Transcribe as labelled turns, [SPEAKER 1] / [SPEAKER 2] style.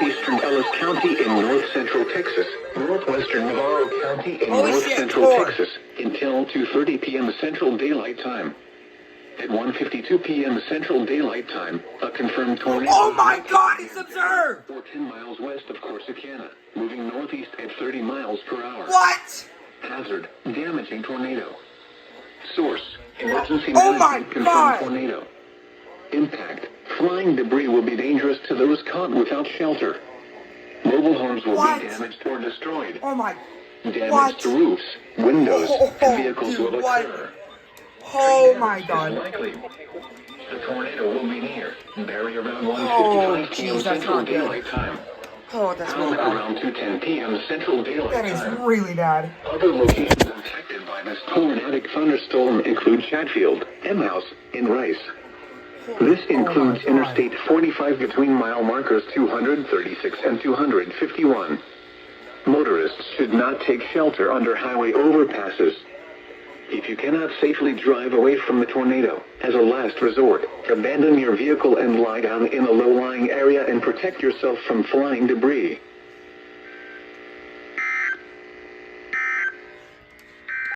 [SPEAKER 1] northeastern Ellis County in north-central Texas, northwestern Navarro County in
[SPEAKER 2] Holy
[SPEAKER 1] north-central
[SPEAKER 2] shit,
[SPEAKER 1] Texas until 2:30 p.m. Central Daylight Time. At 1:52 p.m. Central Daylight Time, a confirmed tornado...
[SPEAKER 2] Oh my God, it's observed!
[SPEAKER 1] ...or 10 miles west of Corsicana, moving northeast at 30 miles per hour.
[SPEAKER 2] What?
[SPEAKER 1] Hazard, damaging tornado. Source, emergency
[SPEAKER 2] Oh my
[SPEAKER 1] management confirmed
[SPEAKER 2] God.
[SPEAKER 1] tornado. Impact, flying debris will be dangerous to those caught without shelter. Mobile homes will
[SPEAKER 2] What?
[SPEAKER 1] be damaged or destroyed.
[SPEAKER 2] Oh my...
[SPEAKER 1] Damage
[SPEAKER 2] What?
[SPEAKER 1] to roofs, windows, and vehicles
[SPEAKER 2] dude,
[SPEAKER 1] will
[SPEAKER 2] what?
[SPEAKER 1] occur.
[SPEAKER 2] Oh my
[SPEAKER 1] Is
[SPEAKER 2] God.
[SPEAKER 1] likely. The tornado will be near. Bury around 1:55
[SPEAKER 2] Oh,
[SPEAKER 1] p.m.
[SPEAKER 2] jeez, that's
[SPEAKER 1] Central
[SPEAKER 2] not good.
[SPEAKER 1] Daylight Time.
[SPEAKER 2] Oh, that's really
[SPEAKER 1] Howard
[SPEAKER 2] bad.
[SPEAKER 1] around 2:10 p.m. Central Daylight
[SPEAKER 2] That is
[SPEAKER 1] Time.
[SPEAKER 2] really bad.
[SPEAKER 1] Other locations affected by this tornadic thunderstorm include Chatfield, Emhouse, and Rice. This includes
[SPEAKER 2] Oh my God.
[SPEAKER 1] Interstate 45 between mile markers 236 and 251. Motorists should not take shelter under highway overpasses. If you cannot safely drive away from the tornado, as a last resort, abandon your vehicle and lie down in a low-lying area and protect yourself from flying debris.